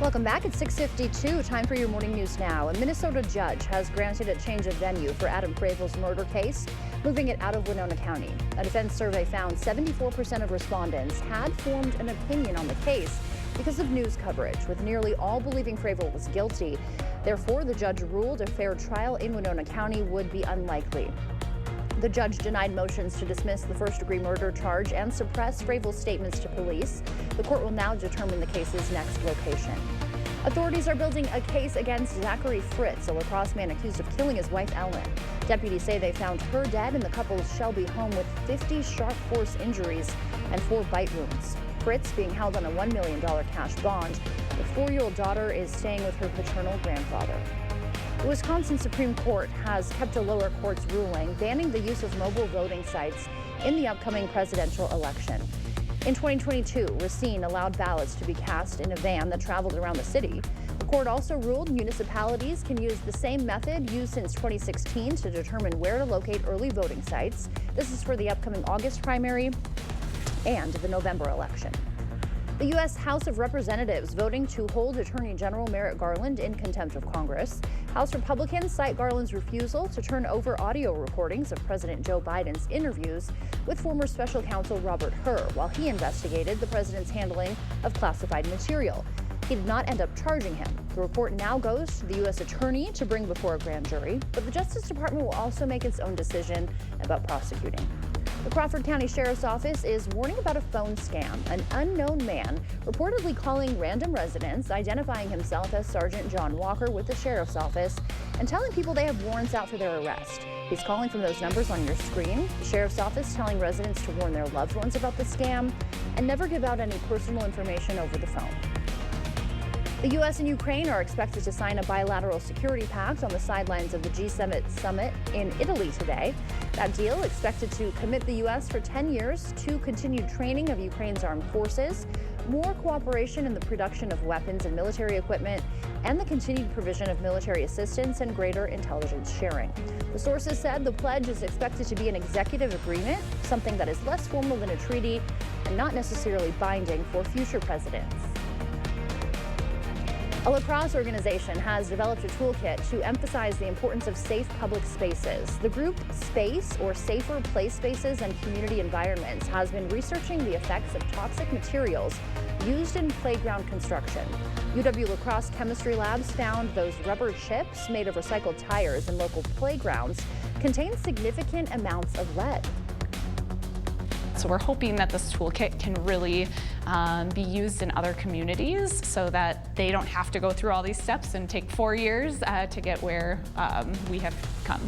Welcome back at 6:52. Time for your morning news now. A Minnesota judge has granted a change of venue for Adam Cravel's murder case, moving it out of Winona County. A defense survey found 74% of respondents had formed an opinion on the case because of news coverage, with nearly all believing Cravel was guilty. Therefore, the judge ruled a fair trial in Winona County would be unlikely. The judge denied motions to dismiss the first-degree murder charge and suppress Cravel's statements to police. The court will now determine the case's next location. Authorities are building a case against Zachary Fritz, a La Crosse man accused of killing his wife, Ellen. Deputies say they found her dead in the couple's Shelby home with 50 sharp force injuries and 4 bite wounds. Fritz being held on a $1 million cash bond. The 4-year-old daughter is staying with her paternal grandfather. The Wisconsin Supreme Court has kept a lower court's ruling banning the use of mobile voting sites in the upcoming presidential election. In 2022, Racine allowed ballots to be cast in a van that traveled around the city. The court also ruled municipalities can use the same method used since 2016 to determine where to locate early voting sites. This is for the upcoming August primary and the November election. The U.S. House of Representatives voting to hold Attorney General Merrick Garland in contempt of Congress. House Republicans cite Garland's refusal to turn over audio recordings of President Joe Biden's interviews with former special counsel Robert Hur while he investigated the president's handling of classified material. He did not end up charging him. The report now goes to the U.S. Attorney to bring before a grand jury, but the Justice Department will also make its own decision about prosecuting. The Crawford County Sheriff's Office is warning about a phone scam. An unknown man reportedly calling random residents, identifying himself as Sergeant John Walker with the Sheriff's Office, and telling people they have warrants out for their arrest. He's calling from those numbers on your screen. The Sheriff's Office telling residents to warn their loved ones about the scam and never give out any personal information over the phone. The U.S. and Ukraine are expected to sign a bilateral security pact on the sidelines of the G7 summit in Italy today. That deal expected to commit the U.S. for 10 years to continued training of Ukraine's armed forces, more cooperation in the production of weapons and military equipment, and the continued provision of military assistance and greater intelligence sharing. The sources said the pledge is expected to be an executive agreement, something that is less formal than a treaty and not necessarily binding for future presidents. A La Crosse organization has developed a toolkit to emphasize the importance of safe public spaces. The group SPACE, or Safer Play Spaces and Community Environments, has been researching the effects of toxic materials used in playground construction. UW La Crosse chemistry labs found those rubber chips made of recycled tires in local playgrounds contain significant amounts of lead. So we're hoping that this toolkit can really be used in other communities so that they don't have to go through all these steps and take 4 years to get where we have come.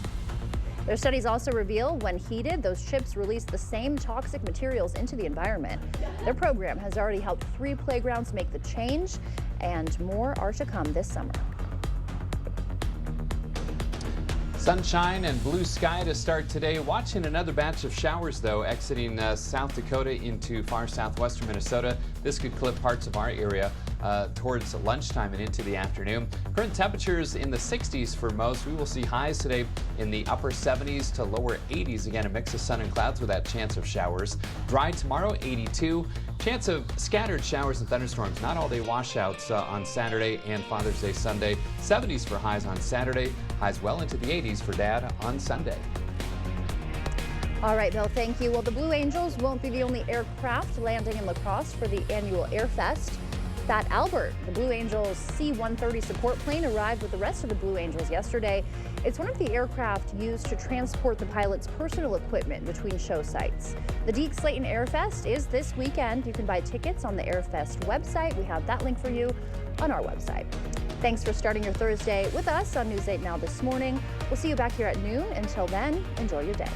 Their studies also reveal when heated, those chips release the same toxic materials into the environment. Their program has already helped 3 playgrounds make the change, and more are to come this summer. Sunshine and blue sky to start today. Watching another batch of showers, though, exiting South Dakota into far southwestern Minnesota. This could clip parts of our area towards lunchtime and into the afternoon. Current temperatures in the 60s for most. We will see highs today in the upper 70s to lower 80s. Again, a mix of sun and clouds with that chance of showers. Dry tomorrow, 82. Chance of scattered showers and thunderstorms. Not all-day washouts on Saturday and Father's Day Sunday. 70s for highs on Saturday. Highs well into the 80s for Dad on Sunday. All right, Bill, thank you. Well, the Blue Angels won't be the only aircraft landing in La Crosse for the annual Airfest. Fat Albert, the Blue Angels C-130 support plane, arrived with the rest of the Blue Angels yesterday. It's one of the aircraft used to transport the pilots' personal equipment between show sites. The Deke Slayton Airfest is this weekend. You can buy tickets on the Airfest website. We have that link for you on our website. Thanks for starting your Thursday with us on News 8 Now this morning. We'll see you back here at noon. Until then, enjoy your day.